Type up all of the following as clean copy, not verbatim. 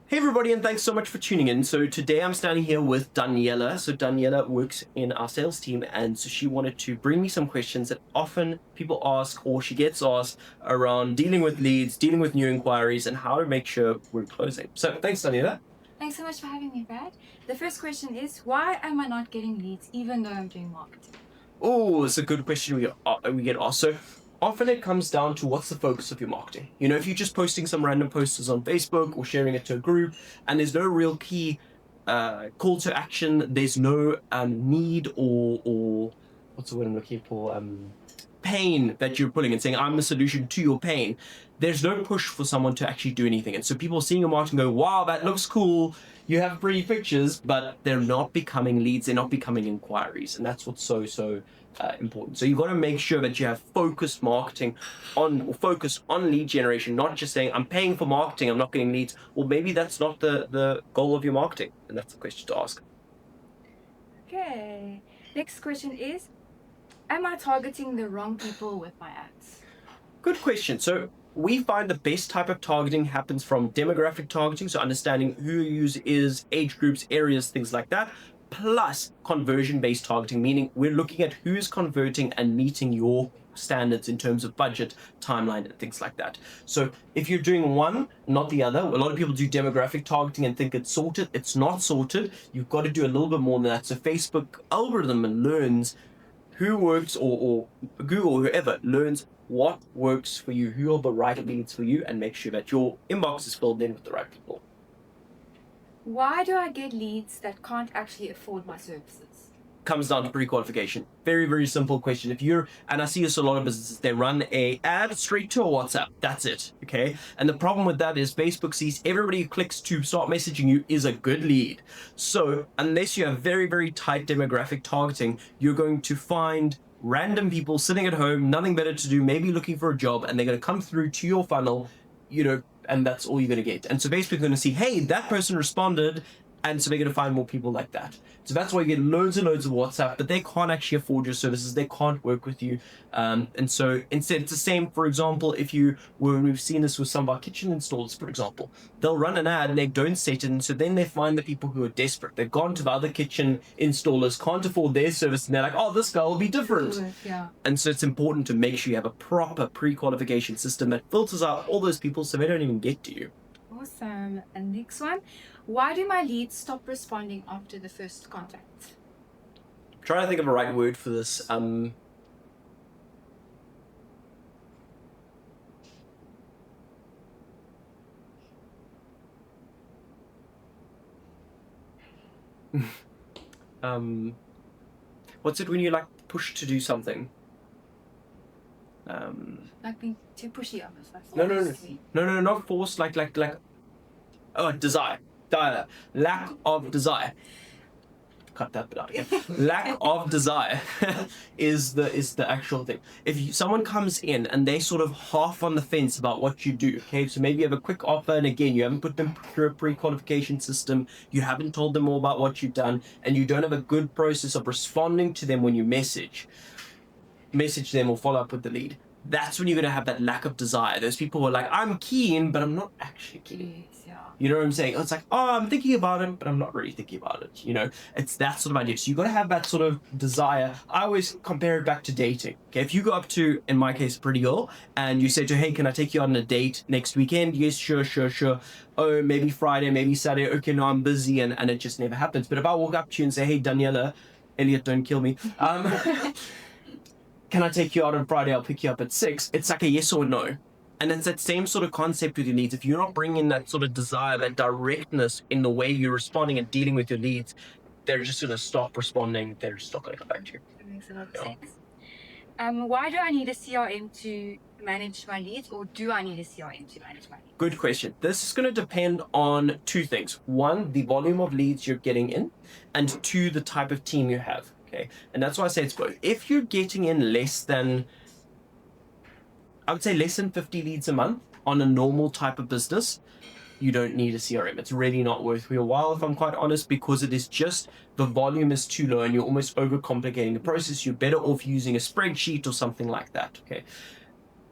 Hey everybody, and thanks so much for tuning in. So today I'm standing here with Daniella. So Daniella works in our sales team, and so she wanted to bring me some questions that often people ask or she gets asked around dealing with leads, dealing with new inquiries, and how to make sure we're closing. So thanks, Daniella. Thanks so much for having me, Brad. The first question is, why am I not getting leads even though I'm doing marketing? Oh, it's a good question we get asked. So often it comes down to what's the focus of your marketing. You know, if you're just posting some random posters on Facebook or sharing it to a group, and there's no real key call to action, there's no need or what's the word I'm looking for? Pain that you're pulling and saying, I'm the solution to your pain. There's no push for someone to actually do anything. And so people seeing your marketing go, wow, that looks cool. You have pretty pictures, but they're not becoming leads. They're not becoming inquiries. And that's what's so important. So you've got to make sure that you have focused marketing or focus on lead generation, not just saying, I'm paying for marketing, I'm not getting leads. Well, maybe that's not the goal of your marketing. And that's the question to ask. Okay. Next question is, am I targeting the wrong people with my ads? Good question. So we find the best type of targeting happens from demographic targeting, so understanding who your user is, age groups, areas, things like that, plus conversion-based targeting, meaning we're looking at who's converting and meeting your standards in terms of budget, timeline, and things like that. So if you're doing one, not the other, a lot of people do demographic targeting and think it's sorted. It's not sorted. You've got to do a little bit more than that. So Facebook algorithm learns who works, or Google, or whoever learns what works for you, who are the right leads for you, and make sure that your inbox is filled in with the right people. Why do I get leads that can't actually afford my services? Comes down to pre-qualification. Very simple question. And I see this a lot of businesses, they run a ad straight to a WhatsApp. That's it. Okay. And the problem with that is Facebook sees everybody who clicks to start messaging you is a good lead. So unless you have very tight demographic targeting, you're going to find random people sitting at home, nothing better to do, maybe looking for a job, and they're going to come through to your funnel, and that's all you're going to get. And so Facebook's going to see, hey, that person responded, and so they're going to find more people like that. So that's why you get loads and loads of WhatsApp, but they can't actually afford your services. They can't work with you. And so instead, it's the same, for example, we've seen this with some of our kitchen installers, for example. They'll run an ad and they don't set it. And so then they find the people who are desperate. They've gone to the other kitchen installers, can't afford their service, and they're like, oh, this guy will be different. Yeah. And so it's important to make sure you have a proper pre-qualification system that filters out all those people so they don't even get to you. Awesome. And next one, why do my leads stop responding after the first contact? I'm trying to think of a right word for this. What's it when you push to do something? Like being too pushy on this. No, not force. Desire. Lack of desire. Cut that bit out again. Lack of desire is the actual thing. If someone comes in and they sort of half on the fence about what you do, okay, so maybe you have a quick offer, and again, you haven't put them through a pre-qualification system, you haven't told them all about what you've done, and you don't have a good process of responding to them when you message them or follow up with the lead, that's when you're going to have that lack of desire. Those people who are like, I'm keen, but I'm not actually keen. Yes, yeah. You know what I'm saying? It's like, oh, I'm thinking about it, but I'm not really thinking about it. It's that sort of idea. So you've got to have that sort of desire. I always compare it back to dating. Okay, if you go up to, in my case, a pretty girl, and you say to her, hey, can I take you on a date next weekend? Yes, sure. Oh, maybe Friday, maybe Saturday. Okay, no, I'm busy, and it just never happens. But if I walk up to you and say, hey, Daniella, Elliot, don't kill me. Can I take you out on Friday? I'll pick you up at 6. It's like a yes or no. And it's that same sort of concept with your leads. If you're not bringing that sort of desire, that directness in the way you're responding and dealing with your leads, they're just going to stop responding. They're just not going to come back to you. That makes a lot of sense. Why do I need a CRM to manage my leads, or do I need a CRM to manage my leads? Good question. This is going to depend on two things. One, the volume of leads you're getting in, and two, the type of team you have. Okay, and that's why I say it's both. If you're getting in less than 50 leads a month on a normal type of business, you don't need a CRM. It's really not worth your while, if I'm quite honest, because it is just, the volume is too low and you're almost overcomplicating the process. You're better off using a spreadsheet or something like that. Okay.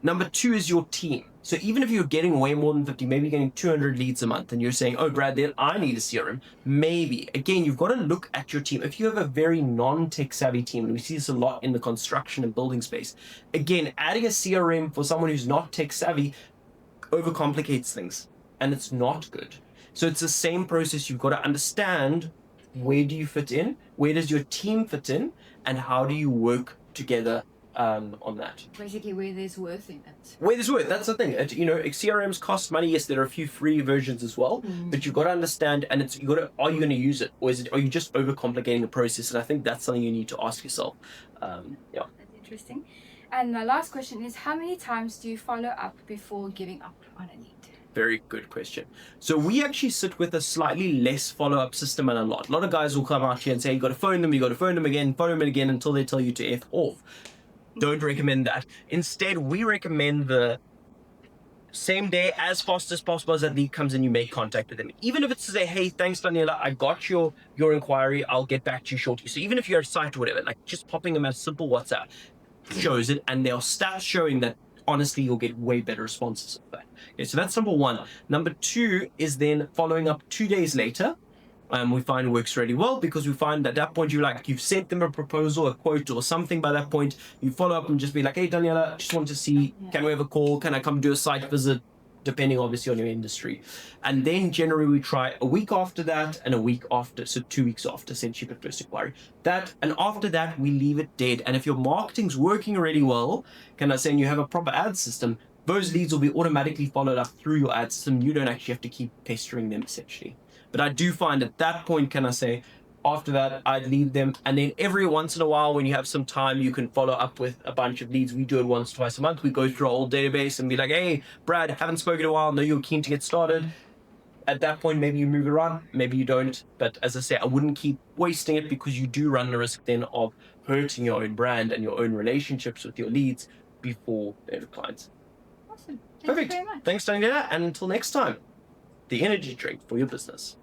Number 2 is your team. So even if you're getting way more than 50, maybe you're getting 200 leads a month and you're saying, oh, Brad, then I need a CRM. Maybe. Again, you've got to look at your team. If you have a very non-tech savvy team, and we see this a lot in the construction and building space, again, adding a CRM for someone who's not tech savvy overcomplicates things, and it's not good. So it's the same process. You've got to understand, where do you fit in? Where does your team fit in? And how do you work together on that? Basically, where there's worth in it. Where there's worth, that's the thing. CRMs cost money. Yes, there are a few free versions as well, but you've got to understand, and are you going to use it, or are you just overcomplicating the process? And I think that's something you need to ask yourself. That's interesting. And my last question is, how many times do you follow up before giving up on a lead? Very good question. So we actually sit with a slightly less follow-up system and a lot. A lot of guys will come out here and say, you got to phone them again, phone them again until they tell you to F off. Don't recommend that. Instead, we recommend the same day, as fast as possible as that lead comes in, you make contact with them. Even if it's to say, hey, thanks, Daniella, I got your inquiry, I'll get back to you shortly. So even if you're at a site or whatever, like just popping them a simple WhatsApp shows it, and there are stats showing that honestly you'll get way better responses of that. Okay, so that's number 1. Number 2 is then following up 2 days later. We find works really well, because we find at that point you've sent them a proposal, a quote or something. By that point you follow up and just be like, hey Daniella, just want to see, can we have a call, can I come do a site visit, depending obviously on your industry. And then generally we try a week after that and a week after, so 2 weeks after send you the first inquiry. And after that we leave it dead. And if your marketing's working really well, can I say, and you have a proper ad system, those leads will be automatically followed up through your ad system. You don't actually have to keep pestering them essentially. But I do find at that point, can I say, after that, I'd leave them. And then every once in a while, when you have some time, you can follow up with a bunch of leads. We do it once, twice a month. We go through our old database and be like, hey, Brad, haven't spoken in a while. Know you're keen to get started. At that point, maybe you move it around, maybe you don't. But as I say, I wouldn't keep wasting it, because you do run the risk then of hurting your own brand and your own relationships with your leads before they're clients. Awesome. Thank Perfect. you very much. Thanks, Daniella. And until next time, the energy drink for your business.